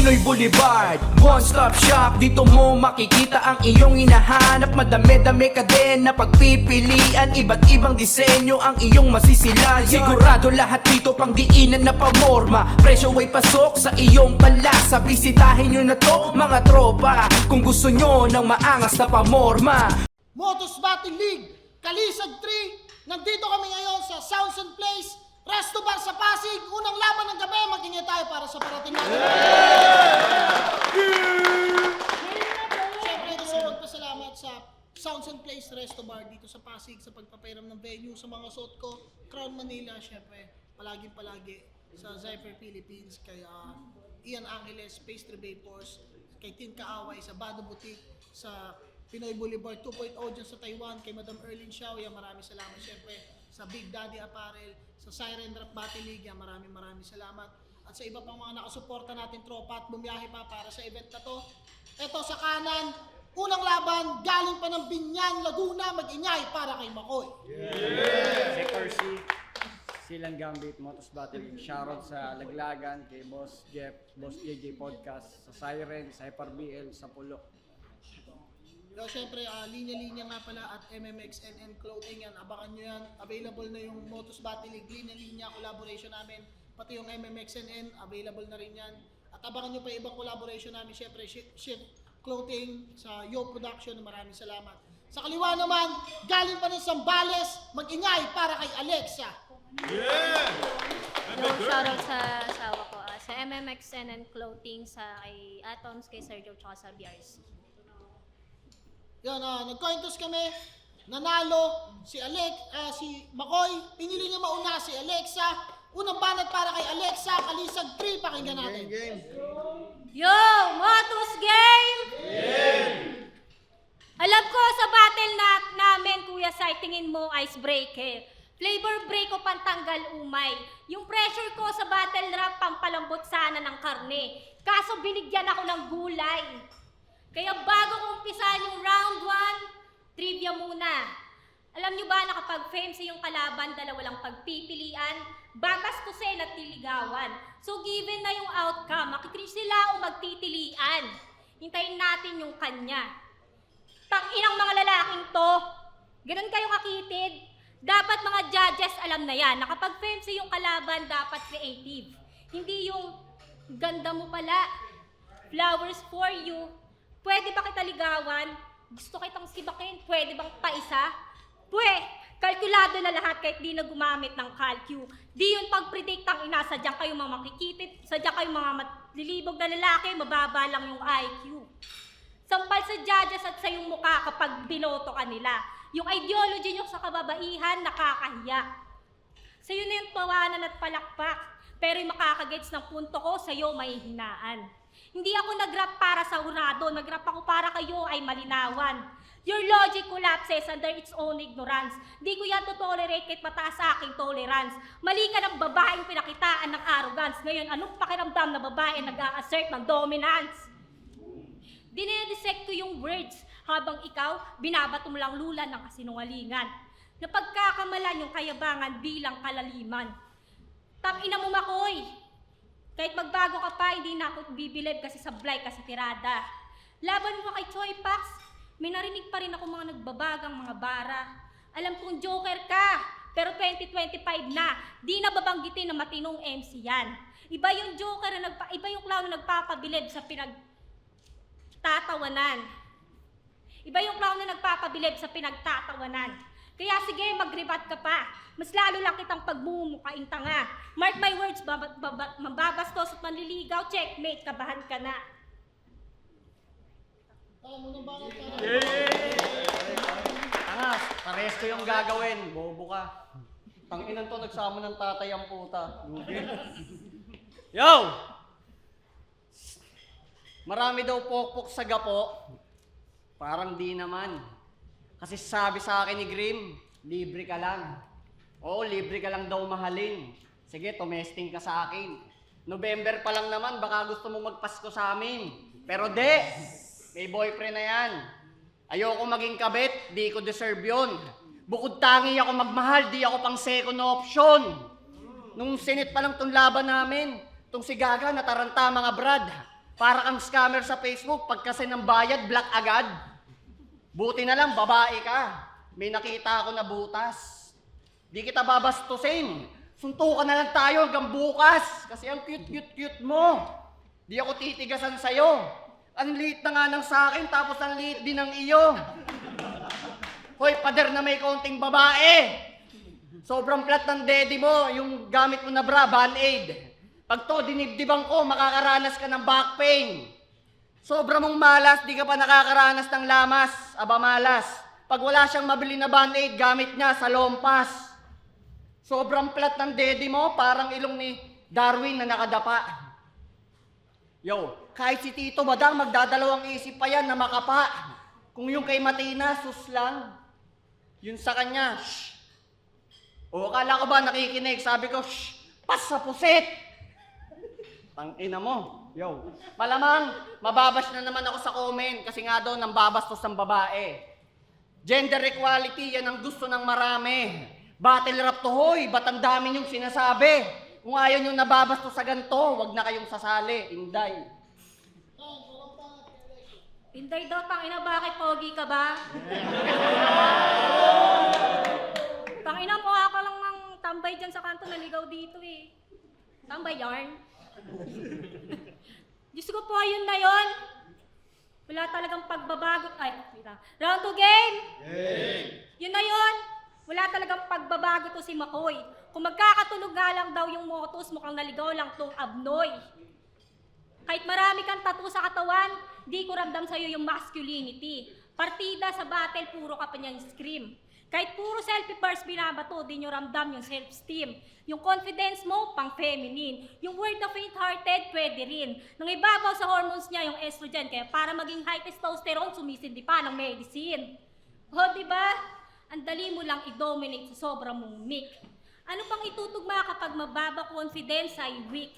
Pinoy Boulevard, one-stop shop. Dito mo makikita ang iyong hinahanap. Madami-dami ka din na pagpipilian. Iba't ibang disenyo ang iyong masisilayan. Sigurado lahat dito pang diinan na pamorma. Presyo ay pasok sa iyong panlasa. Bisitahin nyo na to mga tropa, kung gusto nyo ng maangas na pamorma. Motos Battle League, Kalisag 3. Nandito kami ngayon sa Sounds and Place, Resto Bar sa Pasig. Unang laban ng gabi, mag-ingay tayo para sa parating natin. Siyempre, gusto ko magpasalamat sa Sounds and Place Resto Bar dito sa Pasig sa pagpapairam ng venue sa mga suot ko. Crown Manila, siyempre, palagi sa Zyper Philippines, kay Ian Angeles, Pastry Vapors, kay Tin Kaaway sa Bado Boutique, sa Pinoy Boulevard 2.0 dyan sa Taiwan, kay Madam Erlyn Xiao, maraming salamat syempre. Sa Big Daddy Apparel, sa Siren Rap Battle League, maraming salamat. At sa iba pang mga nakasuporta natin tropa at bumiyahe pa para sa event na to. Eto sa kanan, unang laban, galing pa ng Binyan, Laguna, mag-ingay para kay Makoy. Si Percy, Silang Gambit, Motos Battle League. Shoutout sa Laglagan, kay Boss Jeff, Boss JJ Podcast, sa Siren, sa FRBL, sa Pulo. So, syempre, linya-linya nga pala at MMXNN Clothing yan. Abangan nyo yan. Available na yung Motos Battle League, linya-linya collaboration namin. Pati yung MMXNN, available na rin yan. At abangan nyo pa yung ibang collaboration namin. Syempre, Ship Clothing sa Yo Production. Maraming salamat. Sa kaliwa naman, galing pa ng Zambales, mag-ingay para kay Alexa. Yo, shoutout sa asawa ko. Sa MMXNN Clothing, sa kay Atoms, kay Sergio, tsaka sa BRC. Yan, nagkointos kami, nanalo si si Makoy, pinili niya mauna si Alexa. Unang banat para kay Alexa, Kalisag 3, pakinggan natin. Yo! Motos Game! Alam ko sa battle namin, Kuya Sai, tingin mo icebreaker. Flavor break o pantanggal umay. Yung pressure ko sa battle rap, pampalambot sana ng karne. Kaso binigyan ako ng gulay. Kaya bago ko umpisahan yung round 1, trivia muna. Alam nyo ba na kapag fancy yung kalaban, dalawa lang pagpipilian, babastusin at tiligawan. So given na yung outcome, makikris sila o magtitilian. Hintayin natin yung kanya. Tanginang mga lalaking to, ganun kayo kakitid. Dapat mga judges alam na yan, na kapag fancy yung kalaban, dapat creative. Hindi yung ganda mo pala, flowers for you. Pwede ba kita ligawan? Gusto kitang sibakin? Pwede bang paisa? Kalkulado na lahat kahit di na gumamit ng calcu. Di yun pag-predict ang ina, sadyang kayong mga makikitid, sadyang kayong mga matlilibog na lalaki, mababa lang yung IQ. Sampal sa judges at sa yung mukha kapag binoto ka nila. Yung ideology nyo sa kababaihan, nakakahiya. Sa'yo na yung tawanan at palakpak, pero yung makakagets ng punto ko, sa'yo may hinaan. Hindi ako nag-rap para sa hurado, nag-rap ako para kayo ay malinawan. Your logic collapses under its own ignorance. Di ko yan to-tolerate kahit mataas sa aking tolerance. Mali ka ng babaeng pinakitaan ng arrogance. Ngayon, anong pakiramdam na babae nag-a-assert ng dominance? Dinedissect ko yung words, habang ikaw, binabato mo lang lulan ng kasinungalingan. Napagkakamalan yung kayabangan bilang kalaliman. Tangina mo, Makoy! Kahit magbago ka pa, hindi na ako bibilib kasi sablay kasi tirada. Laban mo kay Choi Pax, may narinig pa rin ako mga nagbabagang mga bara. Alam kong joker ka, pero 2025 na, di na babanggitin na matinong MC yan. Iba yung joker na iba yung clown na nagpapabilib sa pinagtatawanan. Iba yung clown na nagpapabilib sa pinagtatawanan. Kaya sige, mag-rebat ka pa. Mas lalo lang kitang pagmumukaing tanga. Mark my words, mababastos at manliligaw, checkmate, kabahan ka na. Angas, parehas ko yung gagawin. Bobo ka. Tanginan to, nagsama ng tatay ang puta. Yo! Marami daw pokpok sa gapo. Parang di naman. Kasi sabi sa akin ni Grim, libre ka lang. Oo, libre ka lang daw mahalin. Sige, tumesting ka sa akin. November pa lang naman, baka gusto mo magpasko sa amin. Pero de, may boyfriend na yan. Ayoko maging kabit, di ko deserve yun. Bukod tangi ako magmahal, di ako pang second option. Nung sinit pa lang tong laban namin, tong si Gaga nataranta mga brad. Para kang scammer sa Facebook, pag kasi ng bayad, block agad. Buti na lang, babae ka. May nakita ako na butas. Di kita babastusin. Suntukan na lang tayo hanggang bukas. Kasi ang cute mo. Di ako titigasan sa'yo. Ang liit na nga ng sa'kin, tapos ang liit din ng iyo. Hoy, pader na may kaunting babae. Sobrang flat ng daddy mo, yung gamit mo na bra, Band-Aid. Pag to, dinibdiban ko, makakaranas ka ng back pain. Sobra mong malas, di ka pa nakakaranas ng lamas, aba malas. Pag wala siyang mabili na Band-Aid, gamit niya sa lompas. Sobrang flat ng daddy mo, parang ilong ni Darwin na nakadapa. Yo, kahit si Tito Badang, magdadalawang isip pa yan na makapa. Kung yung kay Matina, sus lang. Yun sa kanya, shh. O, akala ko ba nakikinig? Sabi ko, shh, pas sa pusit. Tangina mo. Yo. Malamang, mababash na naman ako sa comment kasi nga daw nang babastos ng babae. Gender equality, yan ang gusto ng marami. Battle rap to, hoy, ba't ang dami niyong sinasabi? Kung ayaw niyong nababastos sa ganito, wag na kayong sasali. Inday. Inday daw, tangina, bakit pogi ka ba? Tangina mo, ako lang ng tambay dyan sa kanto, naligaw dito eh. Tambay yarn. Diyos ko po, yun na yun. Wala talagang pagbabago. Ay, wait lang. Round 2 game! Yun na yun. Wala talagang pagbabago to si Makoy. Kung magkakatulog nga lang daw yung motos, mukhang naligaw lang tong Abnoy. Kahit marami kang tattoo sa katawan, di ko ramdam sa'yo yung masculinity. Partida sa battle, puro ka pa niyang scream. Kahit puro selfie first binabato, di nyo ramdam yung self-esteem. Yung confidence mo, pang feminine. Yung word na faint-hearted, pwede rin. Nang ibabaw sa hormones niya yung estrogen, kaya para maging high testosterone, sumisindi pa ng medicine. O, diba? Ang dali mo lang i-dominate sa sobrang mong mic. Ano pang itutugma kapag mababa confidence ay weak?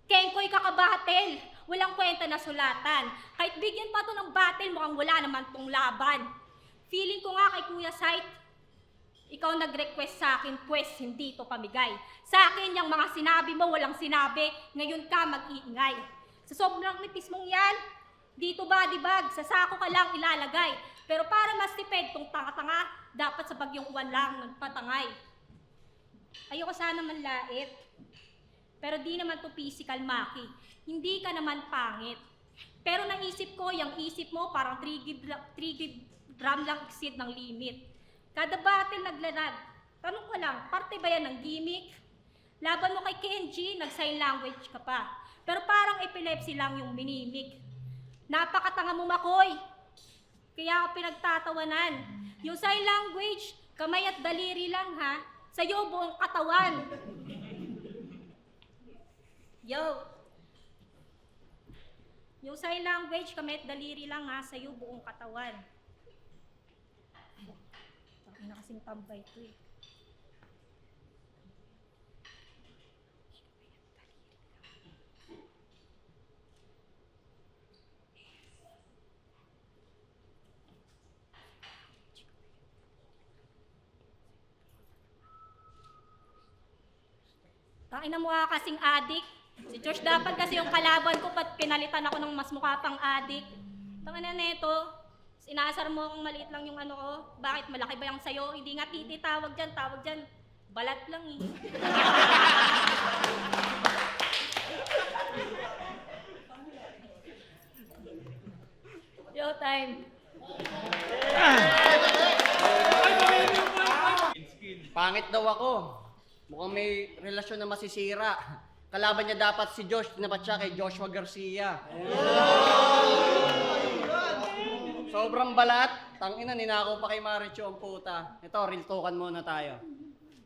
Kengkoy kakabatel, walang kwenta na sulatan. Kahit bigyan pa to ng battle, mukhang wala naman tong laban. Feeling ko nga kay Kuya Sight, ikaw nag-request sa akin, pues hindi to pamigay. Sa akin, yung mga sinabi mo, walang sinabi, ngayon ka mag-iingay. Sa sobrang nipis mong yan, dito body bag, sa sako ka lang ilalagay. Pero para mas tipid tong tanga-tanga, dapat sa bagyong uwan lang nagpatangay. Ayoko sana manlait, pero di naman to physical maki. Hindi ka naman pangit. Pero naisip ko, yung isip mo parang 3 gram lang exceed ng limit. Kada battle naglarag. Tanong ko lang, parte ba yan ng gimmick? Laban mo kay Kenji, nag-sign language ka pa. Pero parang epilepsy lang yung minimik. Napakatanga mo, Makoy. Kaya ako pinagtatawanan. Yung sign language, kamay at daliri lang ha. Sa'yo buong katawan. Yo. Yung sign language, kamay at daliri lang ha. Sa'yo buong katawan. Bakit na kasing tambay to eh. Tangina mo ka kasing adik. Si Josh dapat kasi yung kalaban ko, pat pinalitan ako ng mas mukha pang adik. Tangina neto, inaasar mo kung maliit lang yung ano ko. Bakit malaki ba yung sayo? Hindi nga titi tawag dyan. Balat lang eh. Yo, time. Pangit daw ako. Mukhang may relasyon na masisira. Kalaban niya dapat si Josh, tinapat siya kay Joshua Garcia. Sobrang balat. Tangina, ninakaw pa kay Maricho ang puta. Ito, real talkan muna tayo.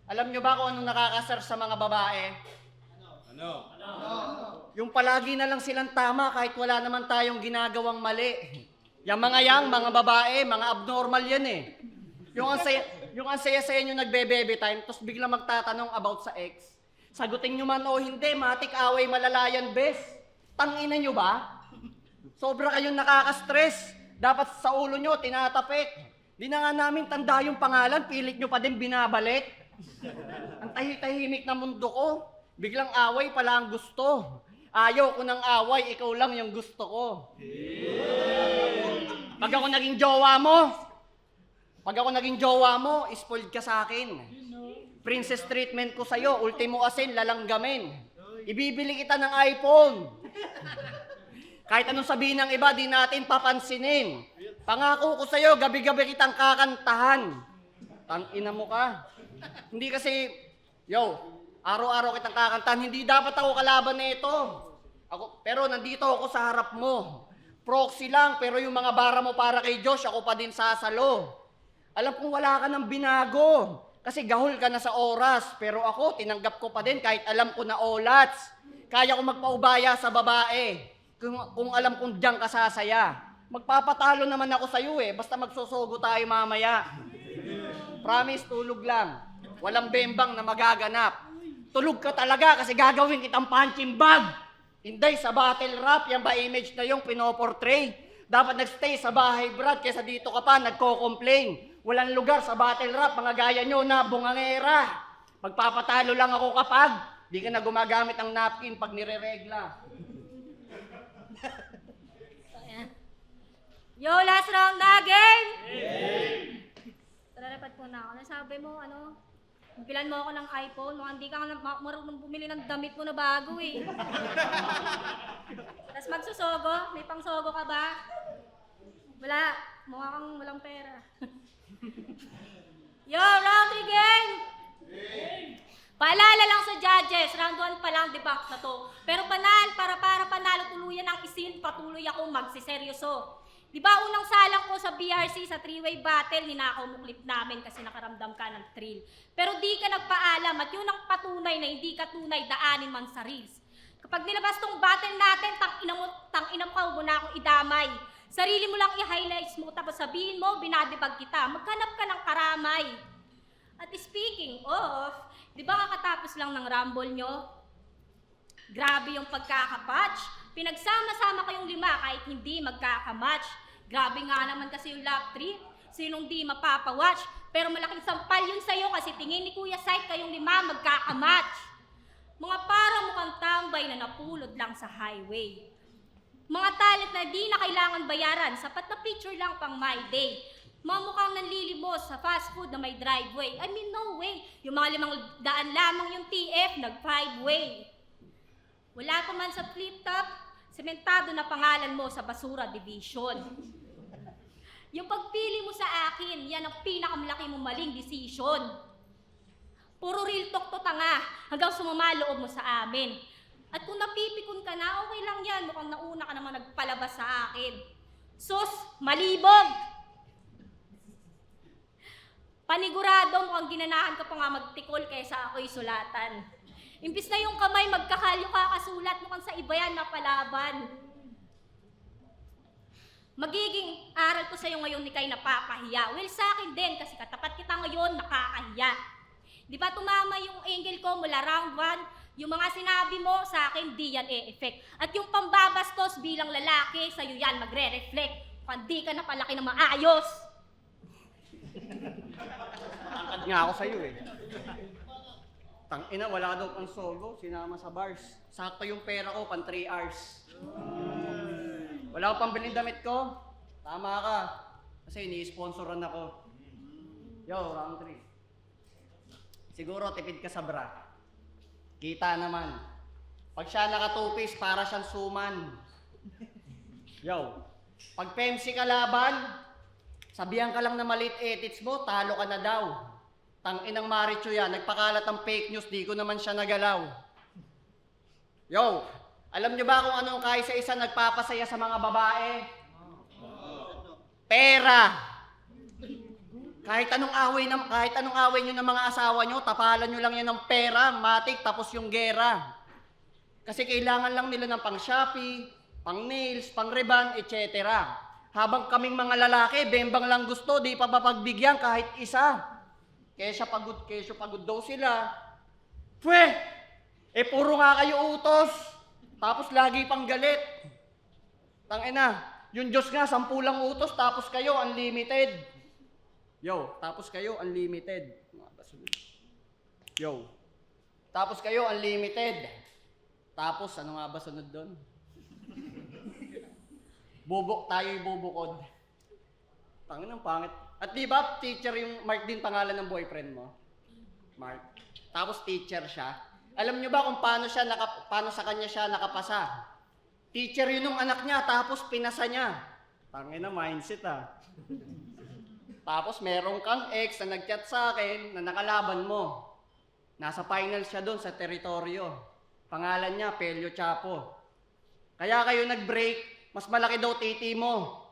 Alam nyo ba kung anong nakakasar sa mga babae? Ano? Yung palagi na lang silang tama kahit wala naman tayong ginagawang mali. Yung mga babae, mga abnormal yan eh. Yung ang saya-saya nyo nagbe-baby time, tapos biglang magtatanong about sa ex. Sagutin nyo man o hindi, matik away malalayan, bes. Tangina nyo ba? Sobra kayong nakaka-stress. Dapat sa ulo nyo, tinatapik. Di na nga namin tanda yung pangalan, pilit nyo pa din binabalik. Ang tahimik na mundo ko, biglang away pala ang gusto. Ayaw ko ng away, ikaw lang yung gusto ko. Pag ako naging jowa mo, spoiled ka sa akin. Princess treatment ko sa'yo, ultimo asin, lalanggamin. Ibibili kita ng iPhone. Kahit anong sabihin ng iba, di natin papansinin. Pangako ko sa'yo, gabi-gabi kitang kakantahan. Tangina mo ka. Hindi kasi, araw-araw kitang kakantahan, hindi dapat ako kalaban na ito. Pero nandito ako sa harap mo. Proxy lang, pero yung mga bara mo para kay Josh, ako pa din sasalo. Alam kong wala ka ng binago. Kasi gahol ka na sa oras. Pero ako, tinanggap ko pa din kahit alam ko na olats. Kaya ko magpaubaya sa babae. Kung alam kong diyan ka sasaya. Magpapatalo naman ako sa'yo basta magsusugo tayo mamaya. Promise, tulog lang. Walang bembang na magaganap. Tulog ka talaga kasi gagawin kitang punching bag. Hindi, sa battle rap, yan ba image na yung pinoportray? Dapat nagstay sa bahay, Brad, kaysa dito ka pa nagko-complain. Walang lugar sa battle rap, mga gaya nyo na bungangera. Magpapatalo lang ako kapag di ka na gumagamit ng napkin pag nire-regla. Yo, last round na game! Tara, dapat po na ako. Nasabi mo, bilan mo ako ng iPhone, mukhang hindi ka marunong bumili ng damit mo na bago Tapos magsusogo, may pangsogo ka ba? Wala, mukha kang walang pera. Yo, round 3 game! Paalala lang sa judges, round 1 pa lang, debunk na to. Pero para panalo tuluyan ang isin, patuloy ako magsiseryoso. Di ba unang salang ko sa BRC sa 3-way battle, ninakaw mo clip namin kasi nakaramdam ka ng thrill. Pero di ka nagpaalam at yun ang patunay na hindi ka tunay daanin man sa reels. Kapag nilabas tong battle natin, tang-ina mo ka, huwag mo na akong idamay. Sarili mo lang i-highlights mo tapos sabihin mo, binadibag kita, maghanap ka ng karamay. At speaking of, di ba kakatapos lang ng rumble nyo? Grabe yung pagkakapatch. Pinagsama-sama kayong 5 kahit hindi magkakamatch. Grabe nga naman kasi yung lap 3. Sinong di mapapawatch? Pero malaking sampal yun sa'yo kasi tingin ni Kuya Syke kayong 5 magkakamatch. Mga para mukhang tambay na napulod lang sa highway. Mga talent na di na kailangan bayaran, sapat na picture lang pang my day. Mga mukhang nanlilimos sa fast food na may driveway. I mean, no way. Yung mga 500 lamang yung TF, nag-5-way. Wala pa man sa flip top, sementado na pangalan mo sa basura division. Yung pagpili mo sa akin, yan ang pinakamalaki mong maling decision. Puro real talk to tanga, hanggang sumama loob mo sa amin. At kung napipikon ka na, okay lang yan, mukhang nauna ka naman nagpalabas sa akin. Sus, malibog! Panigurado mukhang ginanahan ka pa nga magtikol kaysa ako'y sulatan. Imbis na yung kamay magkakalyo kakasulat, mukhang sa iba yan napalaban. Magiging aral ko sa'yo ngayon ni Kay napapahiya. Well, sa akin din kasi katapat kita ngayon nakakahiya. Di ba tumama yung angle ko mula round 1? Yung mga sinabi mo sa akin di yan e-effect. At yung pambabastos bilang lalaki, sa'yo yan magre-reflect. Kung di ka napalaki na maayos. Angkad nga ako sa'yo Tangina, wala daw pang sogo, sinama sa bars. Sakto yung pera ko, pang 3 hours. Wala ko pang bilhin damit ko. Tama ka. Kasi ini-sponsoran ako. Yo, round 3. Siguro tipid ka sa bra. Kita naman. Pag siya naka 2-piece, para siyang suman. Yo, pag PMC ka laban, sabihan ka lang na maliit edits mo, talo ka na daw. Tang-inang Maricho yan, nagpakalat ng fake news, di ko naman siya nagalaw. Yo, alam nyo ba kung anong kaisa-isa nagpapasaya sa mga babae? Pera! Kahit anong away nyo ng mga asawa nyo, tapalan nyo lang yan ng pera, matik, tapos yung gera. Kasi kailangan lang nila ng pang Shopee, pang nails, pang reban, etc. Habang kaming mga lalaki, bembang lang gusto, di pa papagbigyan kahit isa. Kesyo pagod daw sila. Pwe! Puro nga kayo utos. Tapos lagi pang galit. Tangina, yung Diyos nga, 10 lang utos, tapos kayo, unlimited. Yo, tapos kayo, unlimited. Yo, tapos kayo, unlimited. Tapos, ano nga ba sunod doon? Bubok tayo'y bubukod. Tangin ang pangit. At di ba, teacher yung Mark din pangalan ng boyfriend mo? Mark. Tapos teacher siya. Alam nyo ba kung paano sa kanya siya nakapasa? Teacher yun ng anak niya, tapos pinasa niya. Tangin na mindset Tapos meron kang ex na nag-chat sa akin na nakalaban mo. Nasa final siya doon sa teritoryo. Pangalan niya, Pelio Chapo. Kaya kayo nag-break, mas malaki daw titi mo.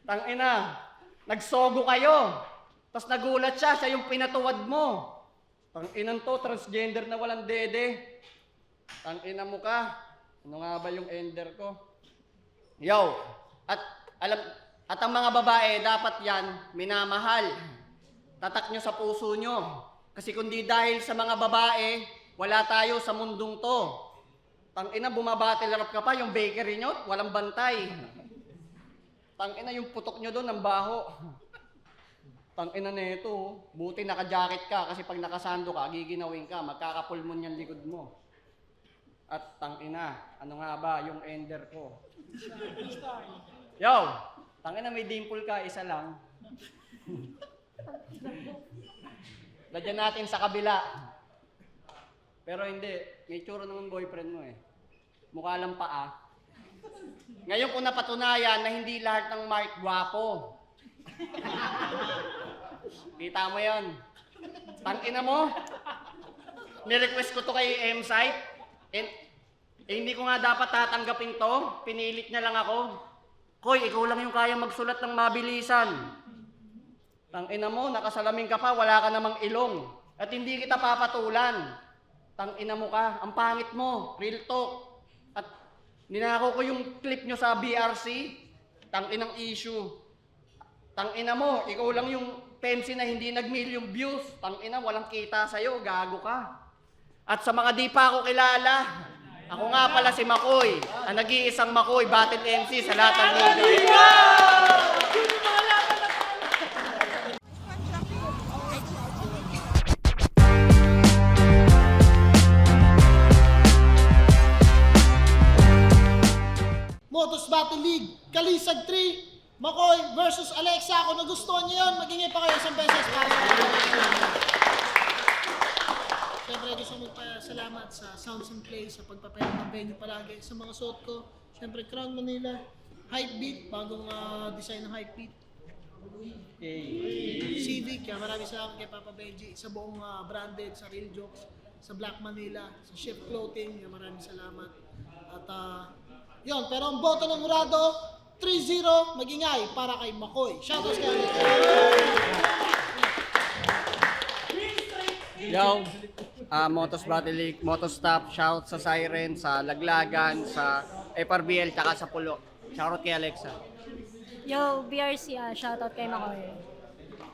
Tangina, nagsogo kayo. Tapos nagulat siya yung pinatuwad mo. Tanginan to, transgender na walang dede. Tangina mo ka. Ano nga ba yung ender ko? Yo, at ang mga babae, dapat yan, minamahal. Tatak nyo sa puso nyo. Kasi kundi dahil sa mga babae, wala tayo sa mundong to. Tangina, bumabattle rap ka pa, yung bakery nyo, walang bantay. Tangina, yung putok nyo doon, ang baho. Tangina na ito, buti naka-jacket ka kasi pag nakasando ka, giginawin ka, magkakapulmon yung likod mo. At tangina, ano nga ba yung ender ko? Yo, tangina may dimple ka, isa lang. Lagyan natin sa kabila. Pero hindi, may tsura naman boyfriend mo eh. Mukha lang paa. Ngayon ko napatunayan na hindi lahat ng Mark gwapo. Kita mo yon. Tangina mo. Nirequest ko to kay M-Site. Hindi ko nga dapat tatanggapin to. Pinilit niya lang ako. Koy, ikaw lang yung kaya magsulat ng mabilisan. Tangina mo, nakasalamin ka pa, wala ka namang ilong. At hindi kita papatulan. Tangina mo ka, ang pangit mo, real talk. At ninako ko yung clip nyo sa BRC. Tanginang issue. Tangina mo, ikaw lang yung pensi na hindi nag-million views. Tangina, walang kita sa'yo, gago ka. At sa mga di pa ako kilala, ako nga pala si Makoy, ang nag-iisang Makoy, battle MC sa lahat ng liga. Motos Battle League, Kalisag 3, Makoy versus Alexa. Kung nagustuhan niyo yun, magingay pa kayo isang beses para Siyempre gusto magpasalamat sa Sounds and Play sa pagpapayag ng venue palagi sa mga suot ko. Siyempre Crown Manila, Hypebeat, bagong design ng Hypebeat. Civic, kaya maraming salamat kay Papa Benji sa buong branded, sa Real Jokes, sa Black Manila, sa Shift Clothing, kaya maraming salamat. At yun, pero ang boto ng Murado, 3-0, magingay para kay Makoy. Shoutouts kay Alexa. Yo, Motos Battle League, Motostop, shout sa Siren, sa Laglagan, sa FRBL, tsaka sa Pulo. Shoutout kay Alexa. Yo, BRC, shoutout kay Makoy.